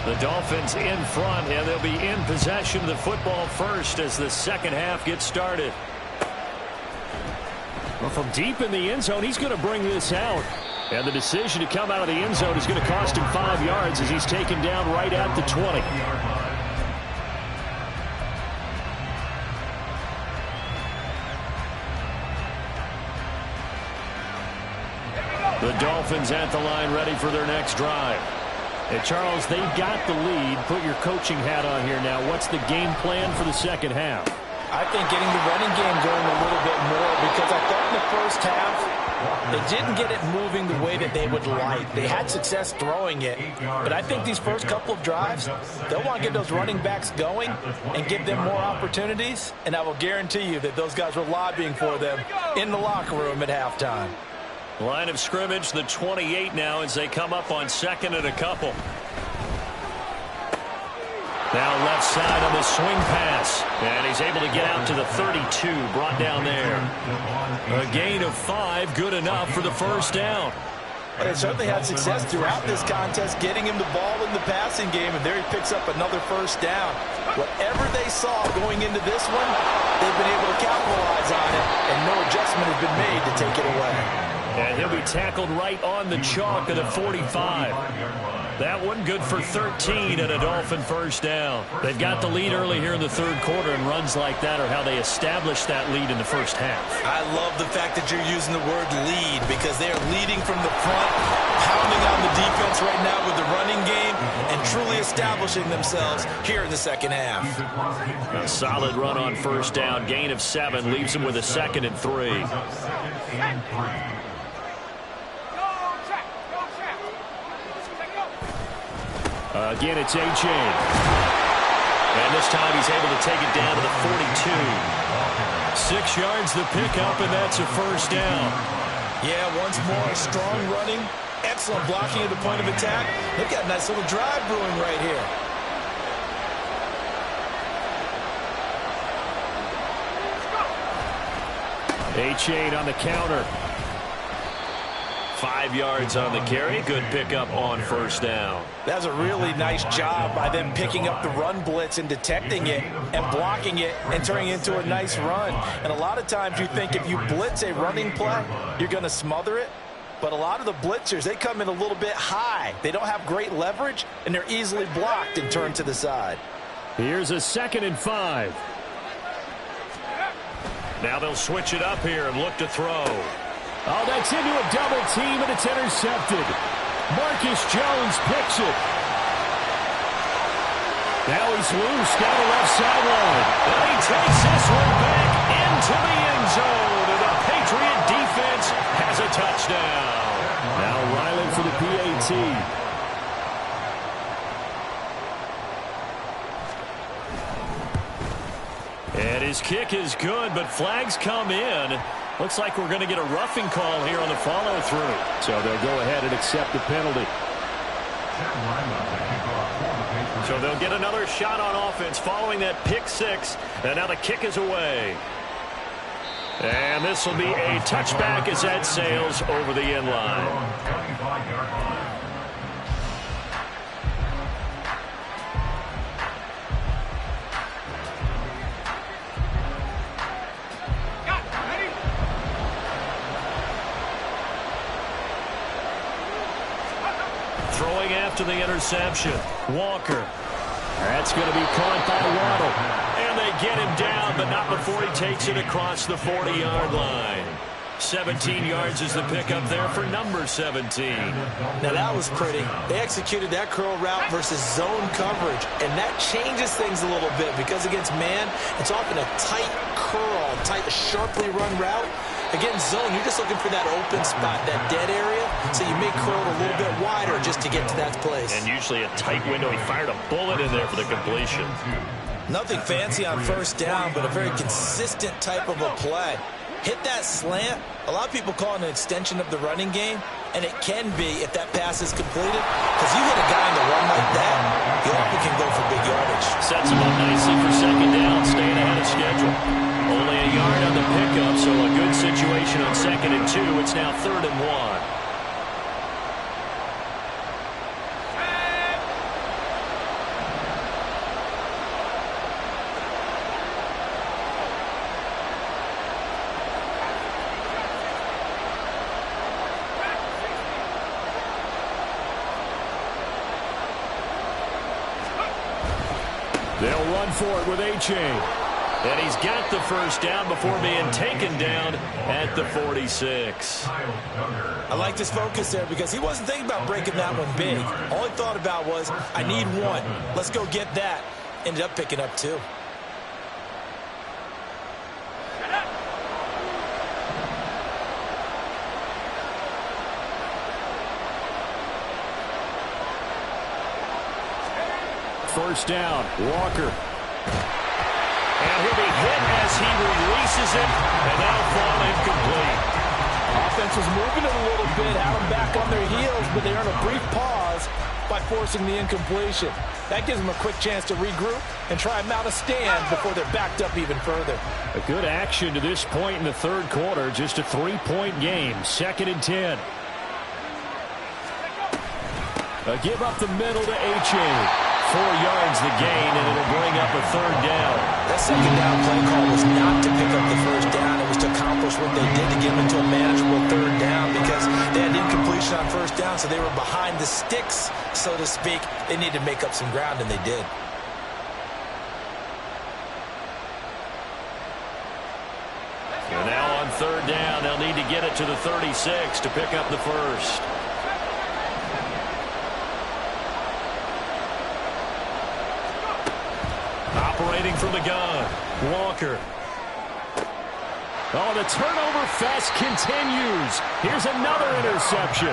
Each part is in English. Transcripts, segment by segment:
The Dolphins in front, and they'll be in possession of the football first as the second half gets started. Well, from deep in the end zone, he's going to bring this out. And the decision to come out of the end zone is going to cost him 5 yards as he's taken down right at the 20. The Dolphins at the line ready for their next drive. Hey, Charles, they've got the lead. Put your coaching hat on here now. What's the game plan for the second half? I think getting the running game going a little bit more, because I thought in the first half they didn't get it moving the way that they would like. They had success throwing it, but I think these first couple of drives, they'll want to get those running backs going and give them more opportunities, and I will guarantee you that those guys were lobbying for them in the locker room at halftime. Line of scrimmage, the 28 now as they come up on second and a couple. Now left side on the swing pass. And he's able to get out to the 32, brought down there. A gain of 5, good enough for the first down. Well, they certainly had success throughout this contest, getting him the ball in the passing game, and there he picks up another first down. Whatever they saw going into this one, they've been able to capitalize on it, and no adjustment has been made to take it away. And he'll be tackled right on the chalk of the 45. That one good for 13 and a Dolphin first down. They've got the lead early here in the third quarter, and runs like that are how they established that lead in the first half. I love the fact that you're using the word lead, because they're leading from the front, pounding on the defense right now with the running game, and truly establishing themselves here in the second half. A solid run on first down, gain of 7, leaves them with a 2nd and 3. Again, it's A-Chain. And this time he's able to take it down to the 42. 6 yards the pickup, and that's a first down. Yeah, once more, strong running, excellent blocking at the point of attack. They've got a nice little drive brewing right here. A-Chain on the counter. 5 yards on the carry. Good pickup on first down. That's a really nice job by them picking up the run blitz and detecting it and blocking it and turning it into a nice run. And a lot of times you think if you blitz a running play, you're going to smother it. But a lot of the blitzers, they come in a little bit high. They don't have great leverage, and they're easily blocked and turned to the side. Here's a 2nd and 5. Now they'll switch it up here and look to throw. Oh, that's into a double team, and it's intercepted. Marcus Jones picks it. Now he's loose down the left sideline. And he takes this one back into the end zone. And the Patriot defense has a touchdown. Now Ryland for the PAT. And his kick is good, but flags come in. Looks like we're going to get a roughing call here on the follow-through. So they'll go ahead and accept the penalty. So they'll get another shot on offense following that pick 6. And now the kick is away. And this will be a touchback as that sails over the end line. Throwing after the interception. Walker. That's going to be caught by Waddle. And they get him down, but not before he takes it across the 40-yard line. 17 yards is the pickup there for number 17. Now that was pretty. They executed that curl route versus zone coverage, and that changes things a little bit because against man, it's often a tight curl, tight, sharply run route. Against zone, you're just looking for that open spot, that dead area, so you may curl it a little bit wider just to get to that place. And usually a tight window. He fired a bullet in there for the completion. Nothing fancy on first down, but a very consistent type of a play. Hit that slant. A lot of people call it an extension of the running game, and it can be if that pass is completed, because you hit a guy on the run like that, you often can go for big yardage. Sets him up nicely for second down, staying ahead of schedule. Only a yard on the pickup, so a good situation on 2nd and 2. It's now 3rd and 1. They'll run for it with A-Chain. And he's got the first down before being taken down at the 46. I like this focus there because he wasn't thinking about breaking that one big. All he thought about was, I need one. Let's go get that. Ended up picking up two. First down, Walker. And he'll be hit as he releases it, and that'll fall incomplete. Offense was moving it a little bit, had them back on their heels, but they earned a brief pause by forcing the incompletion. That gives them a quick chance to regroup and try and mount a stand before they're backed up even further. A good action to this point in the third quarter, just a 3-point game, 2nd and 10. A give up the middle to A-Chain. 4 yards the gain, and it'll bring up a third down. That second down play call was not to pick up the first down. It was to accomplish what they did to get them into a manageable third down because they had incompletion on first down, so they were behind the sticks, so to speak. They needed to make up some ground, and they did. And now on third down, they'll need to get it to the 36 to pick up the first. Operating from the gun, Walker. Oh, the turnover fest continues. Here's another interception.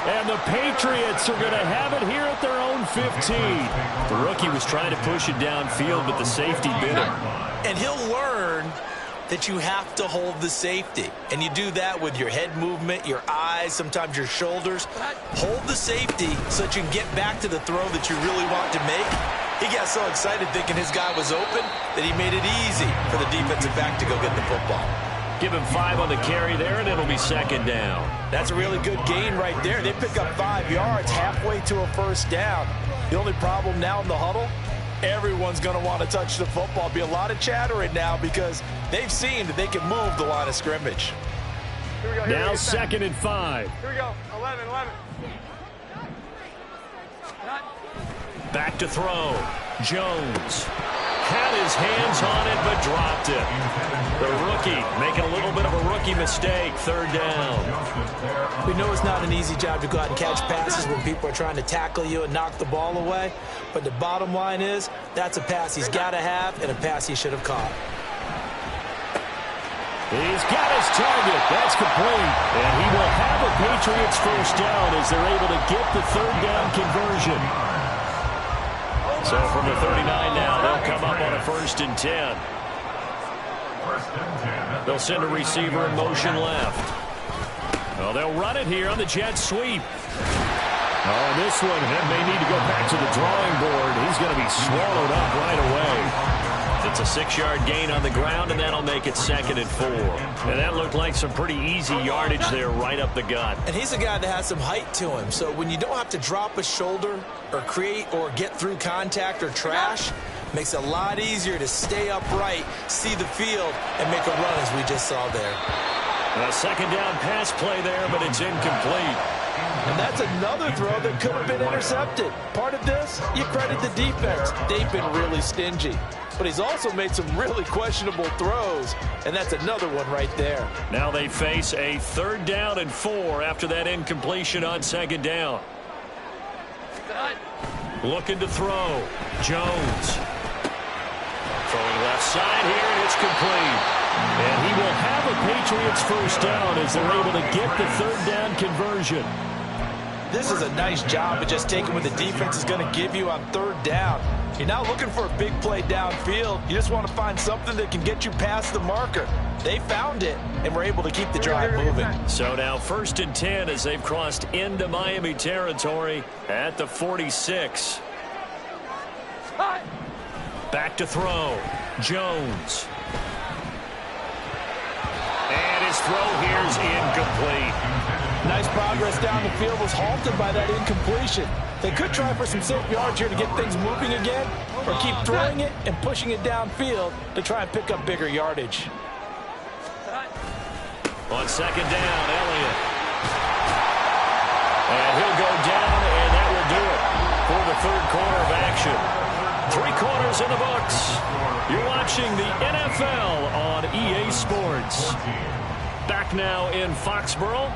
And the Patriots are going to have it here at their own 15. The rookie was trying to push it downfield, but the safety bit him. And he'll learn that you have to hold the safety. And you do that with your head movement, your eyes, sometimes your shoulders. Hold the safety so that you can get back to the throw that you really want to make. He got so excited thinking his guy was open that he made it easy for the defensive back to go get the football. Give him 5 on the carry there, and it'll be 2nd down. That's a really good gain right there. They pick up 5 yards halfway to a first down. The only problem now in the huddle, everyone's going to want to touch the football. Be a lot of chattering now because they've seen that they can move the line of scrimmage. Here we go, now 2nd and 5. Here we go. 11. Back to throw. Jones had his hands on it but dropped it. The rookie making a little bit of a rookie mistake. 3rd down. We know it's not an easy job to go out and catch passes when people are trying to tackle you and knock the ball away. But the bottom line is that's a pass he's got to have and a pass he should have caught. He's got his target. That's complete. And he will have a Patriots first down as they're able to get the 3rd down conversion. So from the 39 now, they'll come up on a 1st and 10. They'll send a receiver in motion left. Oh, they'll run it here on the jet sweep. Oh, this one may need to go back to the drawing board. He's going to be swallowed up right away. It's a 6-yard gain on the ground, and that'll make it 2nd and 4. And that looked like some pretty easy yardage there right up the gut. And he's a guy that has some height to him. So when you don't have to drop a shoulder or create or get through contact or trash, makes it a lot easier to stay upright, see the field, and make a run as we just saw there. A 2nd down pass play there, but it's incomplete. And that's another throw that could have been intercepted. Part of this, you credit the defense. They've been really stingy. But he's also made some really questionable throws, and that's another one right there. Now they face a 3rd down and 4 after that incompletion on 2nd down. Looking to throw. Jones. Throwing left side here, and it's complete. And he will have a Patriots first down as they're able to get the 3rd down conversion. This is a nice job of just taking what the defense is going to give you on 3rd down. You're not looking for a big play downfield. You just want to find something that can get you past the marker. They found it, and were able to keep the drive moving. So now 1st and 10 as they've crossed into Miami territory at the 46. Back to throw. Jones. And his throw here is incomplete. Nice progress down the field was halted by that incompletion. They could try for some safe yards here to get things moving again, or keep throwing it and pushing it downfield to try and pick up bigger yardage. On 2nd down, Elliott. And he'll go down, and that will do it for the 3rd quarter of action. 3 quarters quarter's in the books. You're watching the NFL on EA Sports. Back now in Foxborough.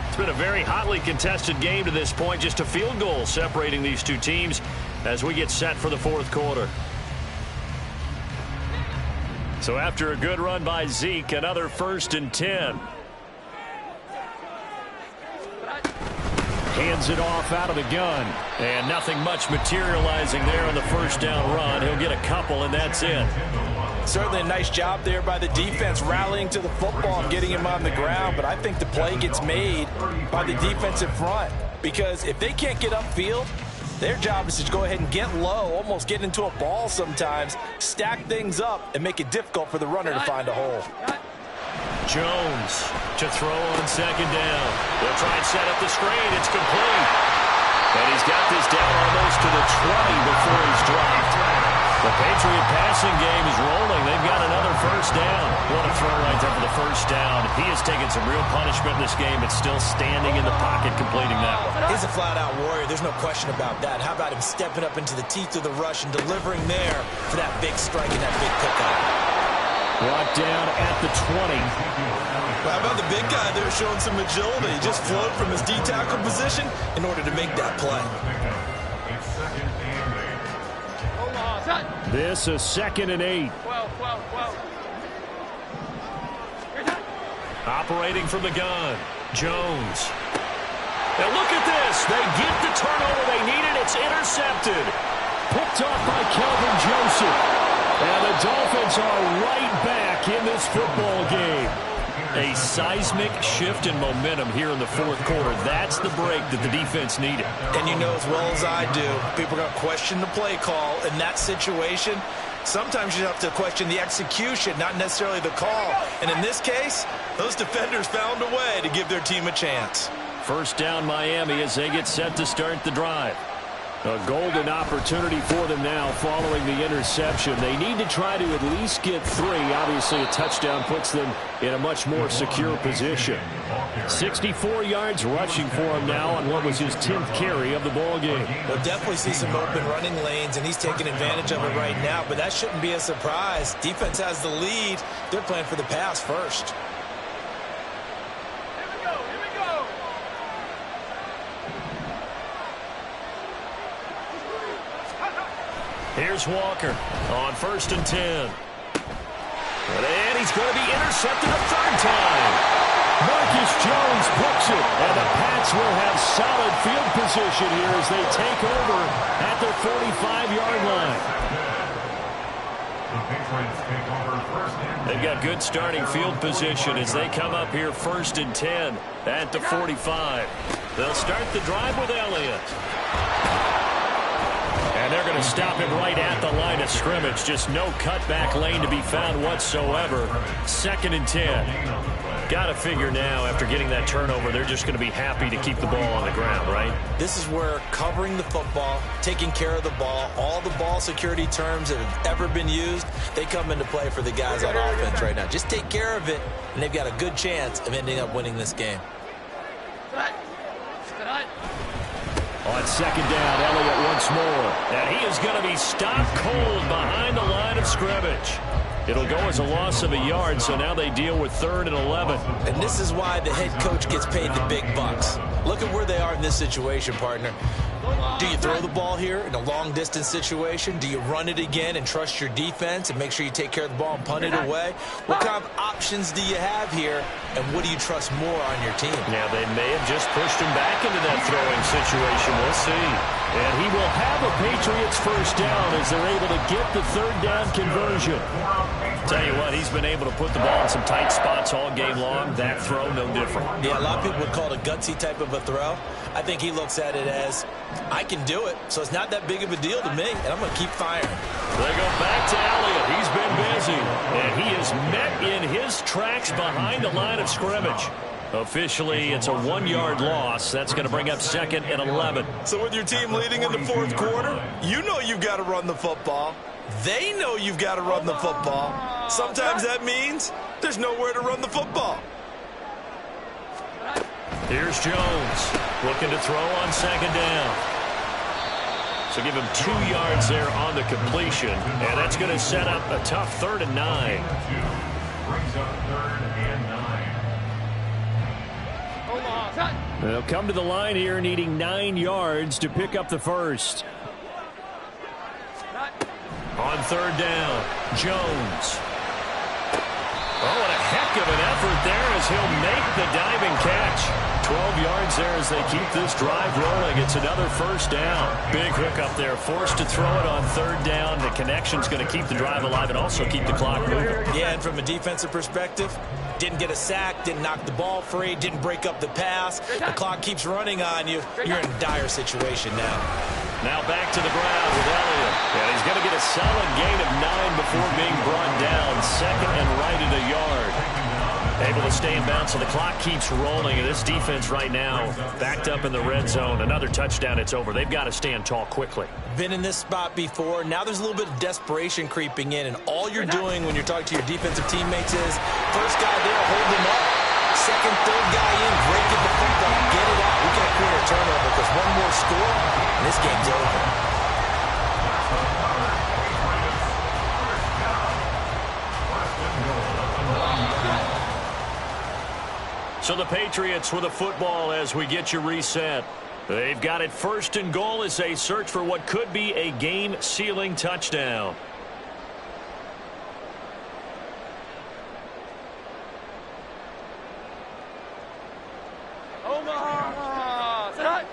It's been a very hotly contested game to this point. Just a field goal separating these two teams as we get set for the fourth quarter. So after a good run by Zeke, another 1st and 10. Hands it off out of the gun. And nothing much materializing there on the first down run. He'll get a couple, and that's it. Certainly a nice job there by the defense rallying to the football and getting him on the ground. But I think the play gets made by the defense in front. Because if they can't get upfield, their job is to go ahead and get low, almost get into a ball sometimes, stack things up, and make it difficult for the runner to find a hole. Jones to throw on 2nd down. They'll try and set up the screen. It's complete. And he's got this down almost to the 20 before he's dropped. The Patriot passing game is rolling. They've got another 1st down. What a throw right there for the 1st down. He has taken some real punishment in this game, but still standing in the pocket completing that one. He's a flat-out warrior. There's no question about that. How about him stepping up into the teeth of the rush and delivering there for that big strike and that big pickup? Brought down at the 20. How about the big guy there showing some agility? He just flowed from his D-tackle position in order to make that play. This is 2nd and 8. Operating from the gun. Jones. Now look at this. They get the turnover they needed. It's intercepted. Picked off by Kelvin Joseph. And the Dolphins are right back in this football game. A seismic shift in momentum here in the fourth quarter. That's the break that the defense needed. And you know as well as I do, people are going to question the play call in that situation. Sometimes you have to question the execution, not necessarily the call. And in this case, those defenders found a way to give their team a chance. 1st down Miami as they get set to start the drive. A golden opportunity for them now following the interception. They need to try to at least get 3. Obviously, a touchdown puts them in a much more secure position. 64 yards rushing for him now on what was his 10th carry of the ball game. We'll definitely see some open running lanes, and he's taking advantage of it right now, but that shouldn't be a surprise. Defense has the lead. They're playing for the pass first. Here's Walker on 1st and 10. And he's going to be intercepted a 3rd time. Marcus Jones books it, and the Pats will have solid field position here as they take over at their 45-yard line. They've got good starting field position as they come up here 1st and 10 at the 45. They'll start the drive with Elliott. And they're going to stop him right at the line of scrimmage. Just no cutback lane to be found whatsoever. 2nd and 10. Got to figure now, after getting that turnover, they're just going to be happy to keep the ball on the ground, right? This is where covering the football, taking care of the ball, all the ball security terms that have ever been used, they come into play for the guys on offense right now. Just take care of it, and they've got a good chance of ending up winning this game. On 2nd down, Elliott once more. And he is going to be stopped cold behind the line of scrimmage. It'll go as a loss of a yard, so now they deal with 3rd and 11. And this is why the head coach gets paid the big bucks. Look at where they are in this situation, partner. Do you throw the ball here in a long-distance situation? Do you run it again and trust your defense and make sure you take care of the ball and punt it away? What kind of options do you have here, and what do you trust more on your team? Yeah, they may have just pushed him back into that throwing situation. We'll see. And he will have a Patriots 1st down as they're able to get the 3rd down conversion. Tell you what, he's been able to put the ball in some tight spots all game long. That throw, no different. Yeah, a lot of people would call it a gutsy type of a throw. I think he looks at it as, I can do it, so it's not that big of a deal to me, and I'm going to keep firing. They go back to Elliott. He's been busy, and he is met in his tracks behind the line of scrimmage. Officially, it's a 1-yard loss. That's going to bring up 2nd and 11. So with your team leading in the fourth quarter, you know you've got to run the football. They know you've got to run the football. Sometimes that means there's nowhere to run the football. Here's Jones looking to throw on 2nd down. So give him 2 yards there on the completion, and that's going to set up a tough 3rd and 9. Brings up 3rd and 9. They'll come to the line here needing 9 yards to pick up the first. On 3rd down, Jones. Oh, and a heck of an effort there as he'll make the diving catch. 12 yards there as they keep this drive rolling. It's another first down. Big hook up there. Forced to throw it on 3rd down. The connection's going to keep the drive alive and also keep the clock moving. Yeah, and from a defensive perspective, didn't get a sack, didn't knock the ball free, didn't break up the pass. The clock keeps running on you. You're in a dire situation now. Now back to the ground with Elliott. And he's going to get a solid gain of 9 before being brought down. 2nd and right at a yard. Able to stay in bounds, so the clock keeps rolling. And this defense right now backed up in the red zone. Another touchdown, it's over. They've got to stand tall quickly. Been in this spot before. Now there's a little bit of desperation creeping in. And all you're doing when you're talking to your defensive teammates is, first guy there, hold him up. 2nd, 3rd guy in, break it the football, get it out. We can't create a turnover because one more score, and this game's over. So the Patriots with a football as we get you reset. They've got it 1st and goal as they search for what could be a game-sealing touchdown. Omaha! Set!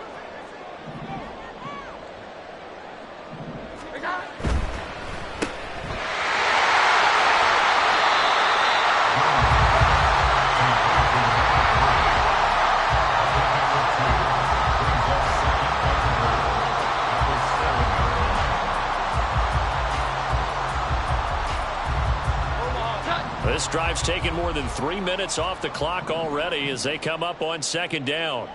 This drive's taken more than 3 minutes off the clock already as they come up on 2nd down.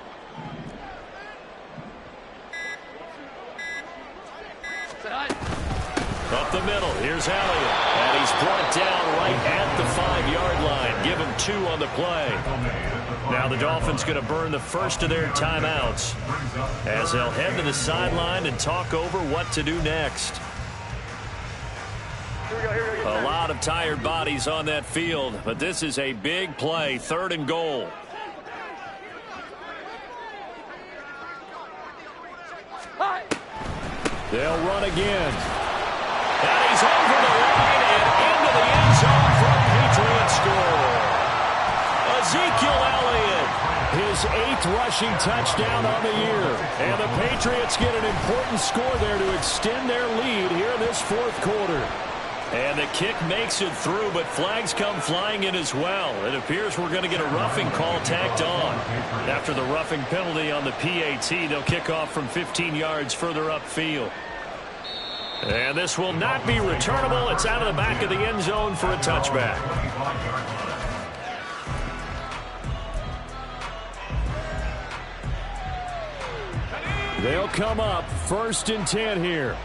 Up the middle, here's Elliott. And he's brought down right at the 5-yard line. Give him 2 on the play. Now the Dolphins going to burn the first of their timeouts as they'll head to the sideline and talk over what to do next. A lot of tired bodies on that field, but this is a big play, 3rd and goal. They'll run again. And he's over the line and into the end zone for a Patriot score. Ezekiel Elliott, his 8th rushing touchdown on the year. And the Patriots get an important score there to extend their lead here in this 4th quarter. And the kick makes it through, but flags come flying in as well. It appears we're going to get a roughing call tacked on. After the roughing penalty on the PAT, they'll kick off from 15 yards further upfield. And this will not be returnable. It's out of the back of the end zone for a touchback. They'll come up 1st and 10 here.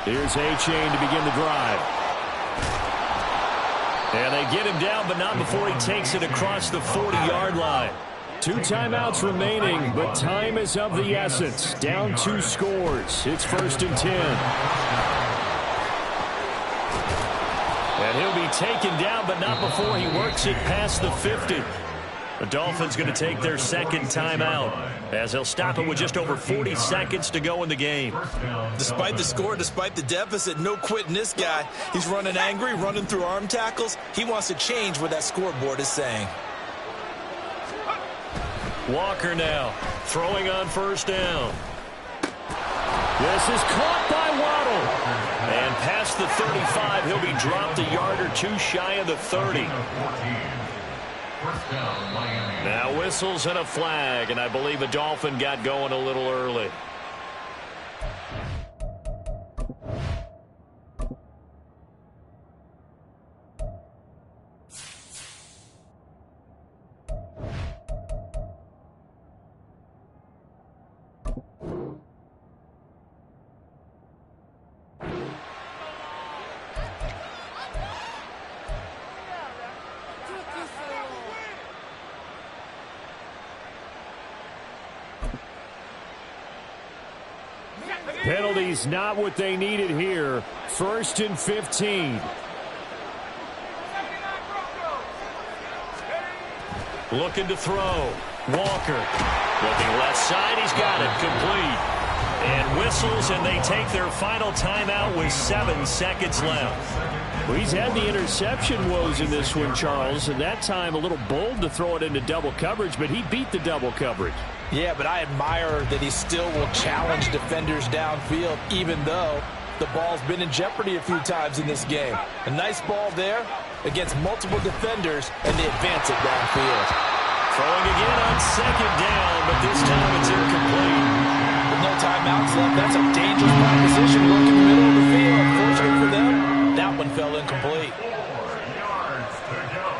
Here's A-Chain to begin the drive. And they get him down, but not before he takes it across the 40-yard line. 2 timeouts remaining, but time is of the essence. Down 2 scores. It's 1st and 10. And he'll be taken down, but not before he works it past the 50. The Dolphins going to take their 2nd timeout as they'll stop it with just over 40 seconds to go in the game. Despite the score, despite the deficit, no quitting this guy. He's running angry, running through arm tackles. He wants to change what that scoreboard is saying. Walker now throwing on 1st down. This is caught by Waddle. And past the 35, he'll be dropped a yard or 2 shy of the 30. Now whistles and a flag, and I believe a Dolphin got going a little early. Penalties not what they needed here. 1st and 15. Looking to throw. Walker. Looking left side. He's got it. Complete. And whistles, and they take their final timeout with 7 seconds left. Well, he's had the interception woes in this one, Charles, and that time a little bold to throw it into double coverage, but he beat the double coverage. Yeah, but I admire that he still will challenge defenders downfield, even though the ball's been in jeopardy a few times in this game. A nice ball there against multiple defenders, and they advance it downfield. Throwing again on 2nd down, but this time it's incomplete. With no timeouts left, that's a dangerous proposition. Work in the middle of the field. Unfortunately for them, that one fell incomplete. 4 yards to go.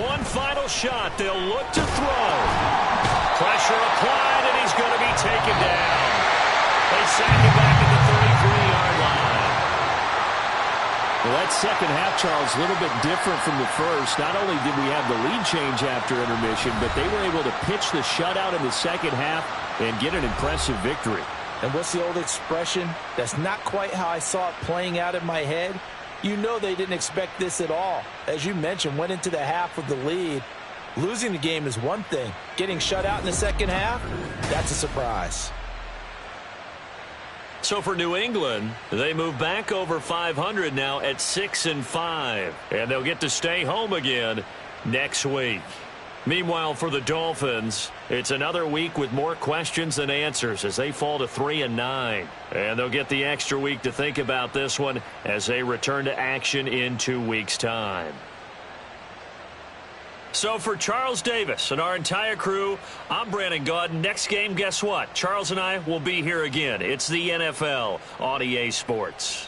One final shot. They'll look to throw. Pressure applied, and he's going to be taken down. They sack him back at the 33-yard line. Well, that second half, Charles, a little bit different from the first. Not only did we have the lead change after intermission, but they were able to pitch the shutout in the second half and get an impressive victory. And what's the old expression? That's not quite how I saw it playing out in my head. You know they didn't expect this at all. As you mentioned, went into the half with the lead. Losing the game is one thing. Getting shut out in the second half, that's a surprise. So for New England, they move back over 500 now at 6-5, and they'll get to stay home again next week. Meanwhile, for the Dolphins, it's another week with more questions than answers as they fall to 3-9. And they'll get the extra week to think about this one as they return to action in 2 weeks' time. So for Charles Davis and our entire crew, I'm Brandon Gaudin. Next game, guess what? Charles and I will be here again. It's the NFL on EA Sports.